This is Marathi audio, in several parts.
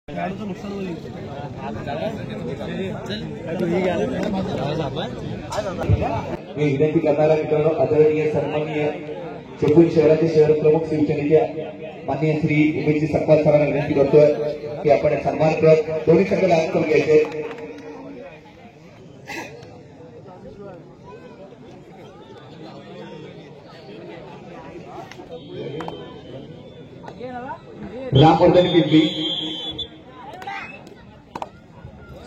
विनंती करणारा मित्रांनो, आदरणीय सन्माननीय चिपळूण शहराचे शहर प्रमुख शिवसेनेच्या माननीय श्री उमेशजी सपकाळ सरांना विनंती करतोय की आपण सन्मानपूर्वक दोन्ही संघ लाभ करून घ्यायचे. रामवर्धन पिंपरी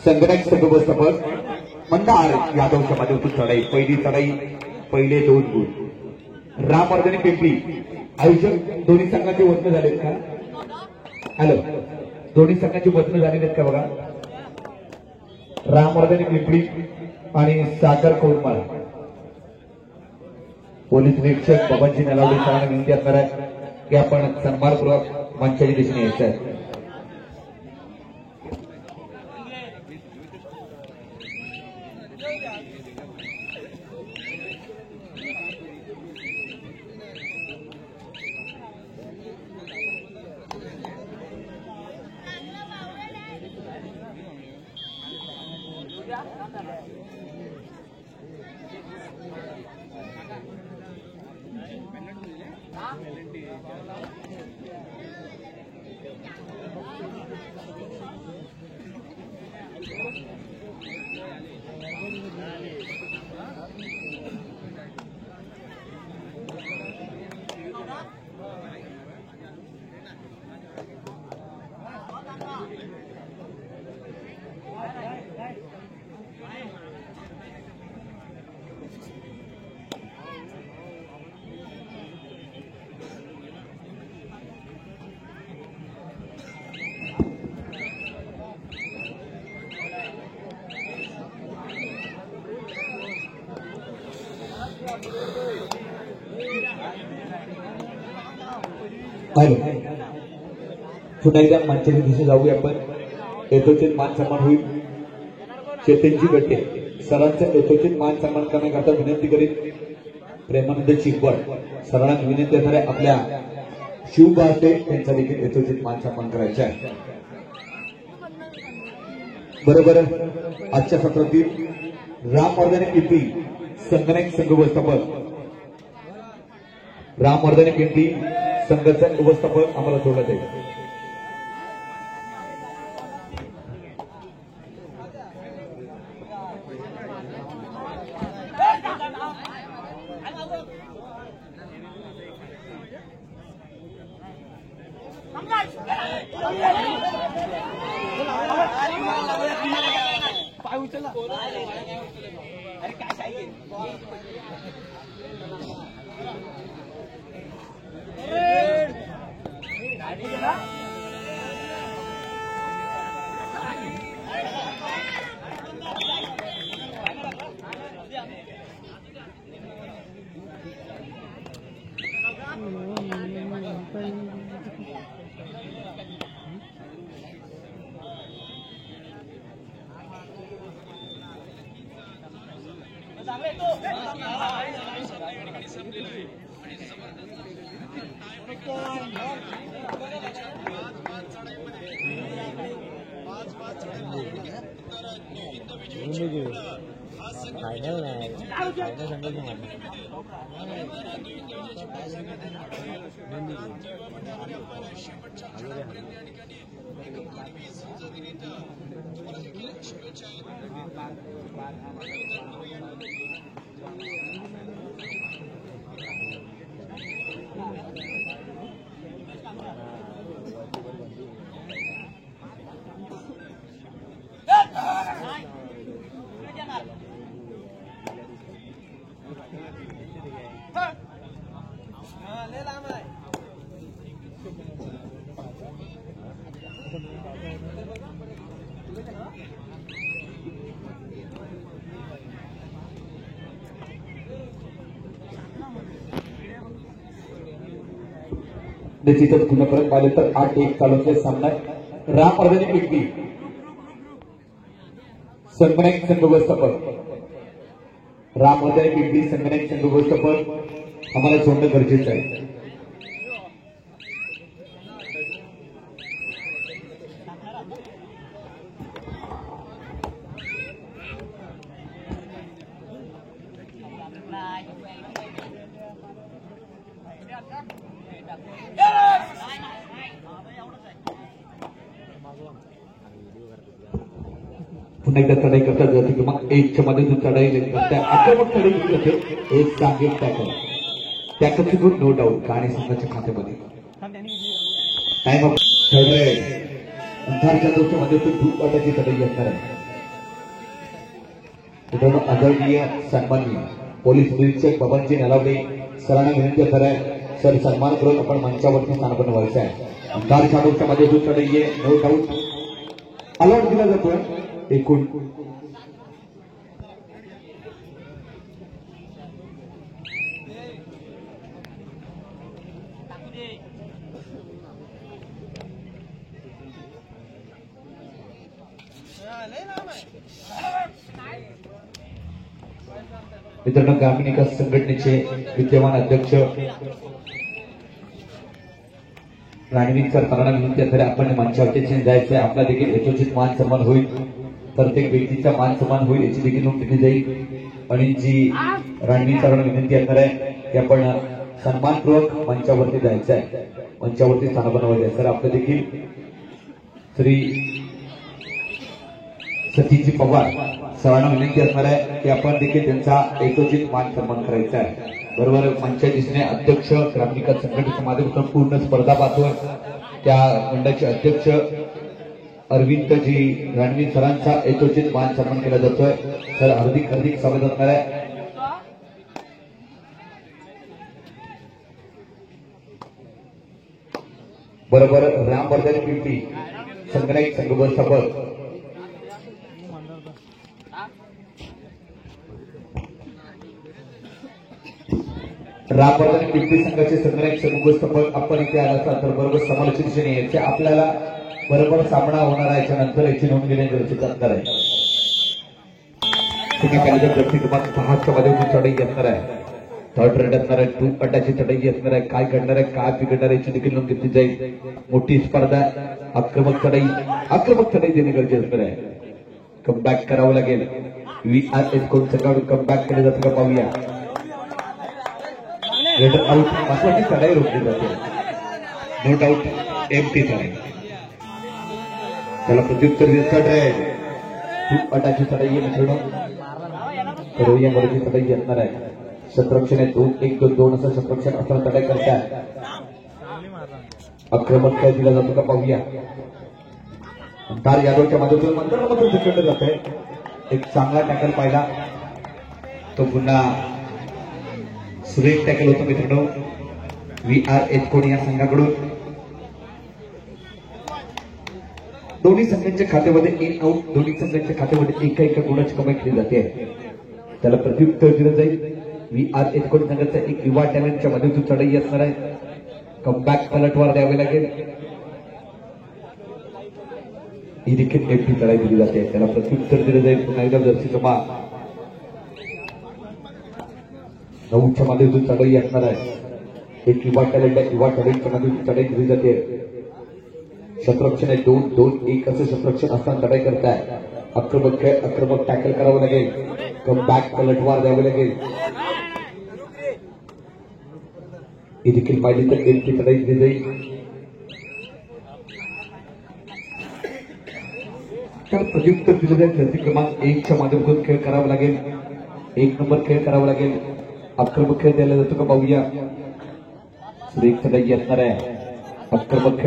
संगणक संघ व्यवस्थापक मंदार यादव समाजातून चढाई, पहिली चढाई, पहिले 2 गुण. रामवर्धन पिंपरी आयोजक दोन्ही संघाचे वतन झालेत का? हॅलो, दोन्ही संघाची वतन झालेली आहेत का बघा. रामवर्धन पिंपरी आणि सागर कौरमाळ. पोलीस निरीक्षक बबनजी नलावडे सरांना विनंती असणार आहे की आपण सन्मानपूर्वक मंचाच्या दिशेने यायचं. हॅलो, पुन्हा एकदा मंचाच्या दिशेने जाऊया आपण. यथोचित मान सन्मान होईल. चेतनजी गट्टे सरांचा यथोचित मान सन्मान करण्याकरता विनंती करीत प्रेमानंद चिकवड सरांना विनंती असणाऱ्या आपल्या शिवभारते यांचा देखील यथोचित मान सन्मान करायचा आहे. बरोबर आजच्या सत्रातील रामवर्धन पिंपरी संगणक संघ व्यवस्थापक, रामवर्धन पिंपरी संघाचा व्यवस्थापक आम्हाला सोडला जाईल. पाय उचलला अरे काय निश्चितच पुन्हा परत पाहिले तर 8-1 चालूचे सामना. रामवर्धन पिंपरी संगणक संघ व्यवस्थापक, रामवर्धन पिंपरी संगणक संघ व्यवस्थापक आम्हाला सोडणं गरजेचं आहे. पुन्हा एकदा चढाई करतात जाते की मग एकच्या मध्ये जो चढाई करते आक्रमक चढाई केली जाते एक चांगली टॅकल टॅकलची गुण नो डाऊट आणि संघाच्या खात्यामध्ये टाइम ऑफ थर्ड रेड अंधारच्या दोषामध्ये तो धूपपाटाची चढाई असणार आहे. मित्रांनो आदरणीय सन्माननीय पोलीस निरीक्षक बबनजी नलावडे सरांना विनंती असणार आहे सर सन्मान करून आपण मंचावरती स्थानापन्न व्हायचं आहे. अंधारच्या दोषामध्ये जो चढाई आहे नो डाऊट अलॉट दिला जातोय एकूण मित्रांनो ग्रामीण विकास संघटनेचे विद्यमान अध्यक्ष रणवीर सर सरांना विनंती असणारे आपण मंचावरती जायचंय. आपला देखील यथोचित मान सन्मान होईल. प्रत्येक व्यक्तीचा मान सन्मान होईल याची देखील नोंद घेतली जाईल आणि जी रणवीर सरांना विनंती असणार आहे की आपण सन्मानपूर्वक मंचावरती जायचं आहे. मंचावरती स्थानापन्न व्हायचं सर आपलं देखील श्री सतीजी पवार सरांना विनंती असणार आहे की आपण देखील त्यांचा यथोचित मान सन्मान करायचा आहे. बरोबर मंचाच्या दिसणे अध्यक्ष ग्रामीण विकास संघटनेच्या माध्यमातून पूर्ण स्पर्धा पाहतोय त्या मंडळाचे अध्यक्ष अरविंदजी रणवीर सरांचा यथोचित मान सन्मान केला जातोय. सर हार्दिक हार्दिक स्वागत असणार आहे. बरोबर रामवर्धन पिंपी संघनायक संघ व्यवस्थापक रामवर्धन पिंपी संघाचे संघनायक संघ व्यवस्थापक आपण इथे आला असाल तर बरोबर समालोचन दिशेने यायचे आपल्याला बरोबर सामना होणार आहे. याच्यानंतर याची नोंद घेणे गरजेचं असणार आहे. तुम्ही पाहिजे व्यक्ती तुम्हाला 6च्या मध्ये चढाई असणार आहे. थर्ड रेड असणार आहे. 2 अटाची चढाई असणार आहे. काय घडणार आहे काय बिघडणार याची देखील नोंद घेतली जाईल. मोठी स्पर्धा आक्रमक चढाई देणे गरजेचं असणार आहे. कमबॅक करावं लागेल. VRS कोण संघाकडून कमबॅक केले जातं का पाहूया. रेडर आउट महत्वाची चढाई रोखली जाते नो डाऊट एमटी चढाई त्याला प्रत्युत्तर थर्ड रेड 2 अटाची चढाई मित्रांनो करोया मराठी चढाई असणार आहे. शत्रक्षण आहे 2-1-2 असं शत्रक्षण असताना चढाई करताय. आक्रमक काय दिला जातो का पाहूया. अंधार यादवच्या माध्यमातून मंत्रालयामधून झटकलं जात आहे. एक चांगला टॅकल पाहिला तो पुन्हा सुरेख टॅकल होतो मित्रांनो VRS कोण या संघाकडून. दोन्ही संघांच्या खात्यामध्ये इन आउट दोन्ही संघांच्या खात्यामध्ये एका गुणाची कमाई केली जाते. त्याला प्रत्युत्तर दिलं जाईल. VRS कोण संघाचा एक युवा टॅलेंटच्या मध्ये चढाई असणार आहे. कमबॅक पलटवार द्यावे लागेल. ही देखील एकटी चढाई दिली जाते. त्याला प्रत्युत्तर दिलं जाईल. पुन्हा एकदा जर्सी जमा 9च्या मध्ये जो चढाई असणार आहे. एक युवा टॅलेंट आहे. युवा टॅलेंटच्या मध्ये चढाई दिली जाते. शत्रक्षण आहे 2-2-1 असं शत्रक्षण असताना चढाई करताय. आक्रमक टॅकल करावं लागेल. कमबॅक पलटवार द्यावे लागेल. ही देखील पाहिली तर एकटी चढाई दिली जाईल. तर प्रयुक्त दिलं जाईल. धरती क्रमांक 1च्या माध्यमातून खेळ करावा लागेल. 1 नंबर खेळ करावा लागेल. आक्रमक खेळ द्यायला जातो का पाहूया. सुरेख चढाई असणार आहे. आक्रमक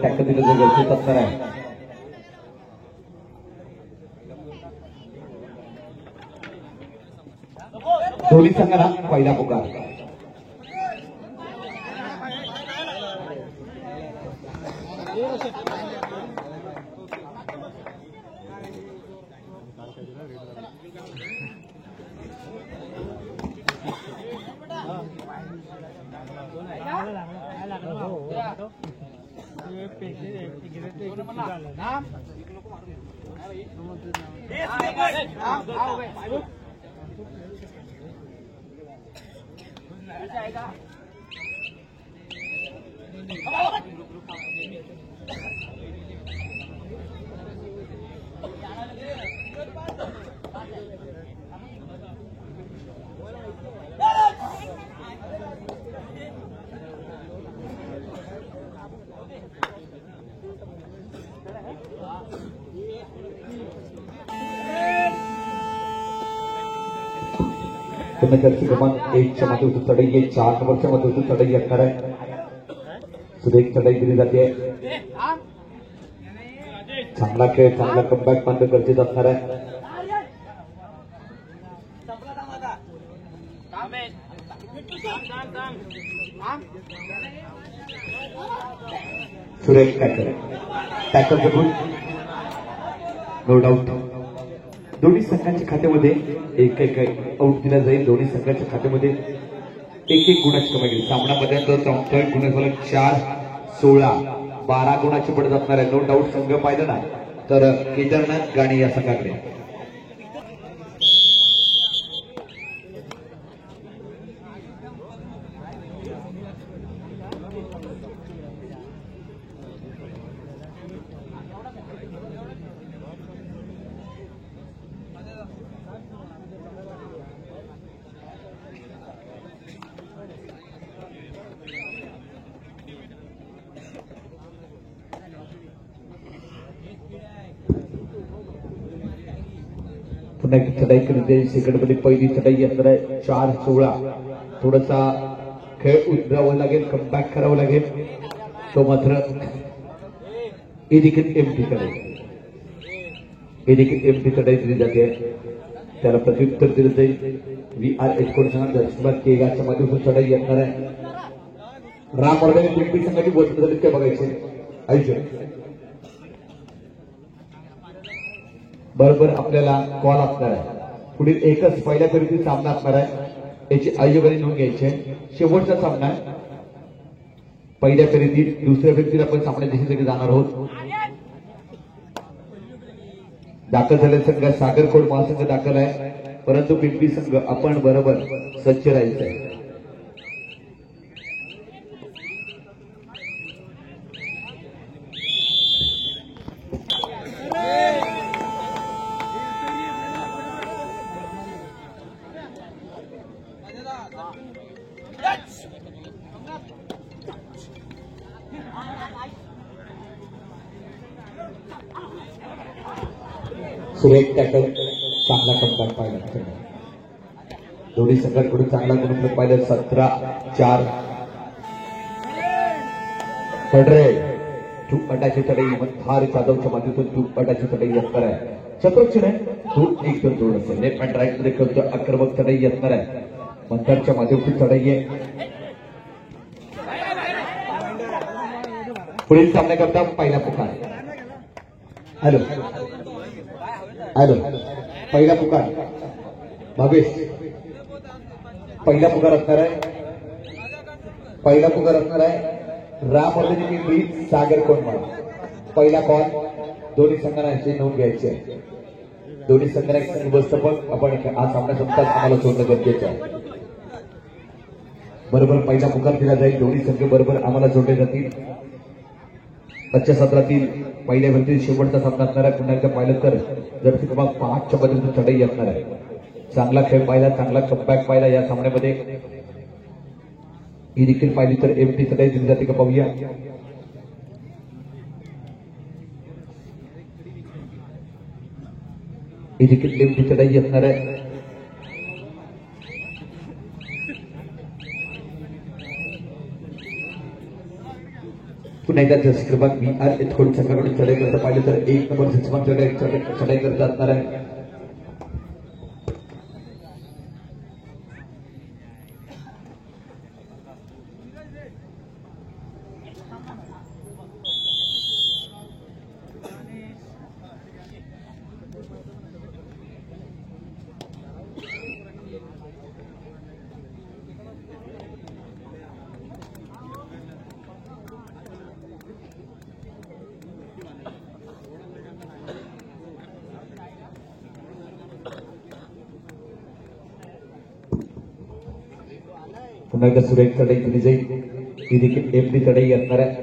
टॅकल दिलं जाईल गरजेचं असणार आहे. दोन्ही संघाला पहिला पुकार. पुन्हा जर्सी क्रमांक 1 च्या माध्यमातून चढाई 4 नंबरच्या माध्यमातून चढाई असणार आहे. सुरेख चढाई दिली जाते. चांगला खेळ चांगला कमबॅक मात्र गरजेचं असणार आहे. सुरेख टॅकल करून नो डाऊट दोन्ही संघांच्या खात्यामध्ये एक एक आऊट दिला जाईल. दोन्ही संघांच्या खात्यामध्ये एक एक गुणाची कमाई केली. सामनामध्ये गुण 4-16 12 गुणाची पडत असणार आहे. नो डाऊट संघ पाहिलं ना तर केदारनाथ गाणी या संघाकडे. पुन्हा एक चढाई करते. सेकंडमध्ये पहिली चढाई असणार आहे 4-16. थोडासा खेळ उतरावा लागेल, कमबॅक करावं लागेल. तो मात्र हे देखील एमटी चढाई, हे देखील एमटी चढाई दिली जाते. त्याला प्रत्युत्तर दिलं जाईल. VR एच केगाच्या माध्यमातून चढाई असणार आहे. राम वर्धने पिंपरी संघाची गोष्ट झाली ते बघायचे आयुष्य. बरोबर आपल्याला कॉल असणार आहे. पुढील एकच पहिल्या फेरीतील सामना असणार आहे. याची आयोगाने नोंद घ्यायची आहे. शेवटचा सामना आहे पहिल्या फेरीतील. दुसऱ्या फेरीतील आपण सामन्या दिशेसाठी जाणार आहोत. दाखल झालेला संघ सागरकोट महासंघ दाखल आहे, परंतु पिंपरी संघ आपण बरोबर सज्ज राहायचं आहे. सुरेख टॅकल चांगला कमबॅक पाहिला. दोन्ही संघांकडून चांगला गुणफलक पाहिलं. 17-4 टू अटाची चढाई मंथार जाधवच्या माध्यमातून टू अटाची चढाई असणार आहे. चतुर्क्षण आहे 2-1 जोड असेल. लेफ्ट अँड राईट मध्ये खेळतो आक्रमक चढाई असणार आहे. मंथारच्या माध्यमातून चढाई आहे. पुढील सामन्याकरता पहिला पुकार. हॅलो हॅलो पहिला पुकार भावेश. पहिला पुकार असणार आहे. पहिला पुकार असणार आहे राम वर्धने पिंपरी सागर कोंडमाळ. पहिला कॉल. दोन्ही संघांना याची नोंद घ्यायची आहे. दोन्ही संघांना एक व्यवस्थापन आपण हा सामना संपताच आम्हाला सोडणं गरजेचं आहे. बरोबर पहिला पुकार दिला जाईल. दोन्ही संघ बरोबर आम्हाला जोडले जातील. आजच्या सत्रातील पहिल्या फेरीतील शेवटचा सामना असणार आहे. पुन्हा एकदा पाहिलं तर जर्सी क्रमांक 5 च्या मधून चढाई असणार आहे. चांगला खेळ पाहिला, चांगला कमबॅक पाहिला या सामन्यामध्ये. ही देखील पाहिली तर एमटी चढाई दिली जाते का पाहूया. ही देखील एमटी चढाई असणार आहे. पुन्हा एकदा जर्सी क्रमांक VR एच संघाकडून चढाई करता पाहिलं तर 1 नंबर सिस्टम चढाई करता असणार आहे. पुन्हा एकदा सुरेख चढाई दिली जाईल. ही देखील एमटी चढाई असणार आहे.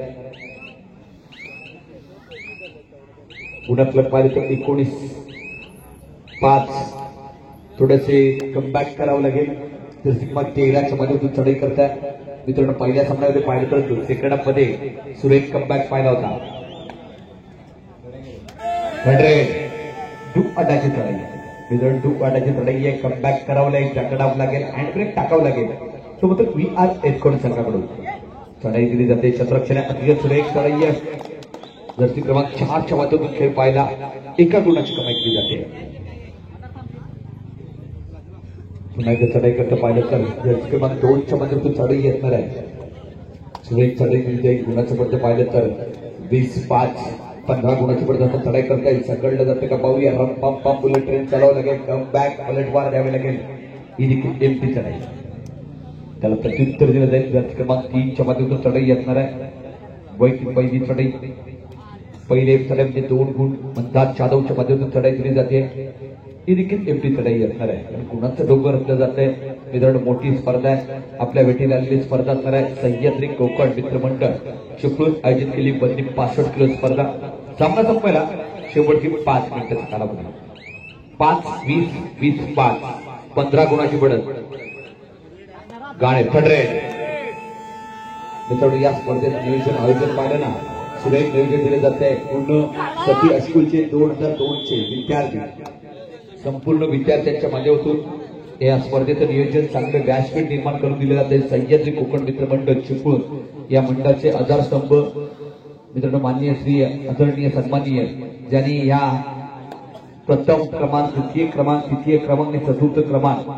पुन्हा क्लब पाहिजे तर 19-5 थोडेसे कमबॅक करावं लागेल. जर्सी क्रमांक 13च्या मध्ये चढाई करताय मित्रांनो. पहिल्या सामन्यामध्ये पाहिलं तर सेकंड हाफ मध्ये सुरेख कमबॅक पाहिला होता. 100 अटाची चढाई मित्रांनो वाटाची लढाई आहे, कमबॅक करावं लागेल, टाकावं लागेल, हँड ब्रेक टाकावं लागेल. तो म्हणतो वी आर एस्कॉर्ट संघाकडून चढाई दिली जाते. क्षेत्ररक्षण अतिशय सुरेख चढाई आहे. जर्सी क्रमांक 4च्या माध्यमातून खेळ पाहायला एका गुणाची कमाई केली जाते. पुन्हा एकदा चढाई करता पाहिलं तर जर्सी क्रमांक 2च्या माध्यमातून चढाई येणार आहे. सुरेख चढाई दिली जाईल. गुणाचं पडतं पाहिलं तर 20-5-15 गुणाची पडतं आपण चढाई करता येईल. सगळं जातं का पाहूया. रम पम पम बुलेट ट्रेन चालवावं लागेल, कम बॅक पलटवार द्यावे लागेल. ही देखील एमटी चढाई, त्याला प्रत्युत्तर दिलं जाईल. जर्सी क्रमांक 3च्या माध्यमातून चढाई येणार आहे. पहिली चढाई, पहिले चढाई म्हणजे 2 गुण म्हणतात. जाधवच्या माध्यमातून चढाई दिली जाते. ही देखील एमटी चढाई असणार आहे. गुणाचं डोंगर रचलं जात आहे. मित्रांनो मोठी स्पर्धा आहे. आपल्या भेटीला आलेली स्पर्धा असणार आहे. सह्याद्री कोकण मित्रमंडळ चिपळूण आयोजित केली बंदी 65 किलो स्पर्धा. सामना संपायला शेवटची 5 मिनिटाचा कालावधी. 5-20-20-5 15 गुणाची बढत. गाणे फडरे मित्रांनो या स्पर्धेचं नियोजन आयोजन पाहिलं ना, सुरेख नियोजन दिले जाते. पूर्ण सती हायस्कूलचे 2002चे विद्यार्थी, संपूर्ण विद्यार्थ्यांच्या माध्यमातून या स्पर्धेचं नियोजन चांगलं व्यासपीठ निर्माण करून दिले जाते. सह्याद्री कोकण मित्रमंडळ चिपळूण या मंडळाचे आधारस्तंभ मित्रांनो माननीय श्री आदरणीय सन्माननीय ज्यांनी या प्रथम क्रमांक, द्वितीय क्रमांक, तृतीय क्रमांक आणि चतुर्थ क्रमांक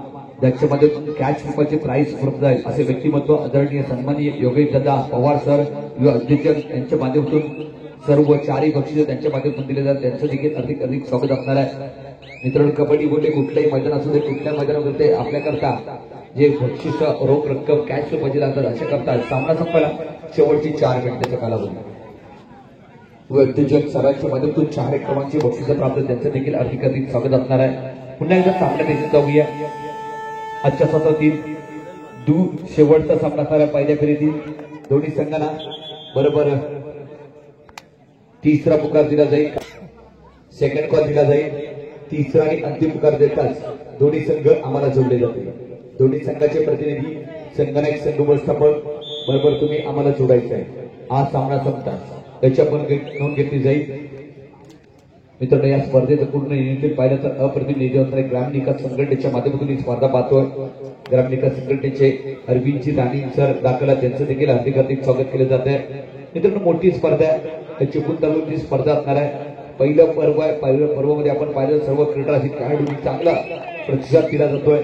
ज्यांच्यामध्ये कॅच रुपाचे प्राइज उपलब्ध आहे असे व्यक्तिमत्व आदरणीय सन्माननीय योगेश दादा पवार सर युवा अध्यक्ष यांच्या माध्यमातून सर्व 4 बक्षिसे त्यांच्या माध्यमातून दिले जातात. त्यांचं देखील अधिक स्वागत असणार आहे. मित्रांनो कबड्डी बोलले कुठल्याही मैदान असू दे, कुठल्या मैदानात होते आपल्याकरता जे बक्षीस रोख रक्कम कॅश रुपाचे लागतात अशा करता सामना संपायला शेवटची 4 मिनिटाचा कालावधी. उद्योजक सरांच्या माध्यमातून 4 क्रमांकाची बक्षिसे प्राप्त, त्यांचं देखील अधिक स्वागत असणार आहे. पुन्हा एकदा सामन्यात देखील जाऊया. आजच्या सत्रातील शेवटचा सामना असणाऱ्या पहिल्या फेरीतील दोन्ही संघांना बरोबर 3रा पुकार दिला जाईल, सेकंड कॉल दिला जाईल. 3रा आणि अंतिम पुकार देताच दोन्ही संघ आम्हाला जोडले जातील. दोन्ही संघाचे प्रतिनिधी, संघनायक, संघ व्यवस्थापक बरोबर तुम्ही आम्हाला जोडायचं आहे. आज सामना संपताच त्याच्या पण नोंद घेतली जाईल. मित्रांनो या स्पर्धेचं पूर्ण नियोजन पाहिलं तर अप्रतिम नियोजन असणारे ग्राम निकास संघटनेच्या माध्यमातून ही स्पर्धा पाहतोय. ग्राम निकास संघटनेचे अरविंदजी राणी सर दाखला, त्यांचं देखील हार्दिक स्वागत केलं जात आहे. मित्रांनो मोठी स्पर्धा आहे, चिपळूण तालुक्याची स्पर्धा असणार आहे. पहिलं पर्व आहे. पहिल्या पर्वामध्ये आपण पाहिलं सर्व क्रीडा खेळाडूंनी चांगला प्रतिसाद दिला जातोय.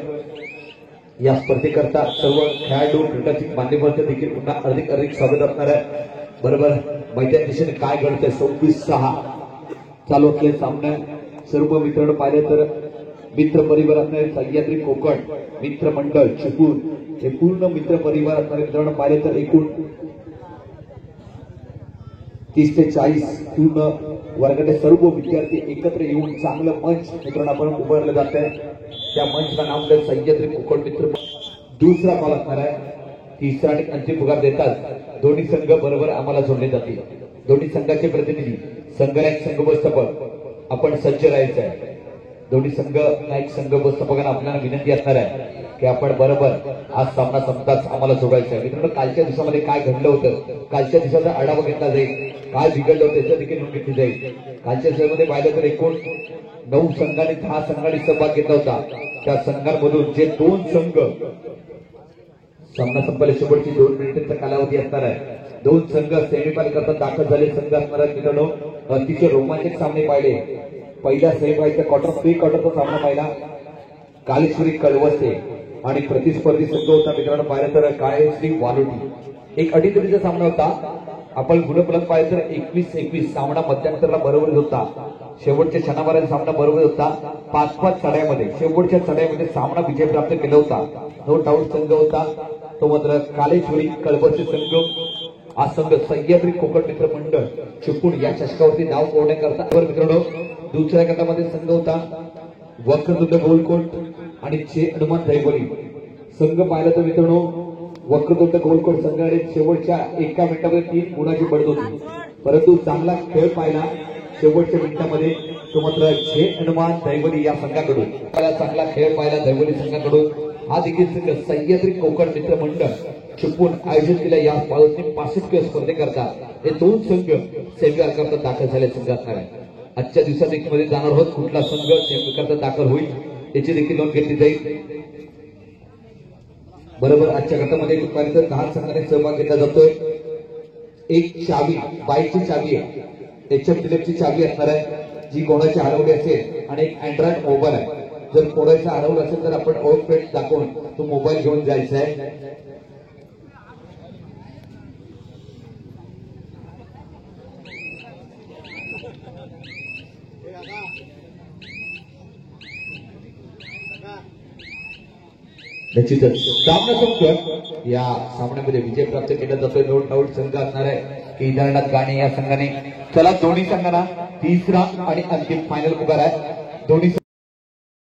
या स्पर्धेकरता सर्व खेळाडू क्रीडाची मान्यवरांचं देखील पुन्हा अधिक स्वागत असणार आहे. बरोबर मैदान दिशेने काय घडतंय 26-6 चालू असलेले सामने सर्व मित्रांनो पाहिले तर मित्र परिवार असणारे सह्याद्री कोकण मित्र मंडळ चिपळूण हे पूर्ण मित्र परिवार असणारे मित्रांनो पाहिले तर एकूण 30 ते 40 पूर्ण वर्गाचे सर्व विद्यार्थी एकत्र येऊन चांगलं मंच मित्रांनो आपण उभारलं जात आहे. त्या मंचला नाव दिलं सह्याद्री कोकण मित्र. 2रा कॉल असणार आहे. 3रा आणि अंतिम पुकार देतात दोन्ही संघ बरोबर आम्हाला जोडले जातील. दोन्ही संघाचे प्रतिनिधी, संघनायक, संघ व्यवस्थापक आपण सज्ज राहायचं आहे. दोन्ही संघ नायक, संघ व्यवस्थापकांना आपल्याला विनंती असणार आहे की आपण बरोबर आज सामना संपताच आम्हाला जोडायचं आहे. मित्रांनो कालच्या दिवसामध्ये काय घडलं होतं, कालच्या दिवसाचा आढावा घेतला जाईल. काय बिघडलं होतं त्याचं देखील नोंद घेतली जाईल. कालच्या दिवसामध्ये पाहिलं तर एकूण 9 संघांनी 10 संघांनी सहभाग घेतला होता. त्या संघांमधून जे 2 संघ सामना संपायला शेवटची 2 मिनिटांचा कालावधी असणार आहे. 2 संघ सेमीफायनल करता दाखल झाले संघ असणार आहेत. मित्रांनो अतिशय रोमांचक सामने पाहिले. पहिल्या सेमीफायनलचा क्वार्टरचा सामना पाहिला कालेश्वरी कळवसे आणि प्रतिस्पर्धी संघ होता मित्रांनो पाहिलं तर काळेश्री वालोटी. एक अडीतडीचा सामना होता. आपण गुणफलक पाहिलं तर 21-21 सामना मध्यंतरला बरोबर होता. शेवटच्या क्षणापर्यंत सामना बरोबर होता. 5-5 चढाईमध्ये शेवटच्या चढाईमध्ये सामना विजय प्राप्त केला होता. नो डाऊट संघ होता तो मात्र कालेश्वरी कळवसे संघ. हा संघ सह्याद्री कोकण मित्र मंडळ चिपळूण या चषकावरती नाव कोरण्याकरता मित्रांनो 2ऱ्या गटामध्ये संघ होता वक्रतुंड गोलकोट आणि जे हनुमान दैवली संघ पाहिला तर मित्रांनो वक्रतुंड गोलकोट संघाने शेवटच्या 1 मिनिटामध्ये 3 गुणाची बढत होती. परंतु चांगला खेळ पाहिला शेवटच्या मिनिटामध्ये तो मात्र जे हनुमान दैवली या संघाकडून चांगला खेळ पाहिला दैवली संघाकडून. हा देखील संघ सह्याद्री कोकण मित्र मंडळ चिपळूण आयोजित केल्या या 65 किलो स्पर्धेकरता हे 2 संघ सेमीफायनल करता दाखल झाले संघ असणार आहे. आजच्या दिवसात एक मध्ये जाणार आहोत, कुठला संघ नेमकं दाखल होईल याची देखील नोंद घेतली जाईल. बरोबर आजच्या गटामध्ये दुपारी 10 संघाने सहभाग घेतला जातोय. एक चावी बाईकची चावी आहे, HF डिलक्सची चावी असणार आहे जी कोणाची हरवली असेल, आणि एक अँड्रॉइड मोबाईल आहे. जर कोणाचं हरवलं असेल तर आपण ओळख पेट दाखवून तो मोबाईल घेऊन जायचा आहे. निश्चितच सामना संपतोय. या सामन्यामध्ये विजय प्राप्त केला जातोय. नोट आउट संघ असणार आहे केदारनाथ गाणे या संघाने. चला दोन्ही संघांना तिसरा आणि अंतिम फायनल पुकार आहे. दोन्ही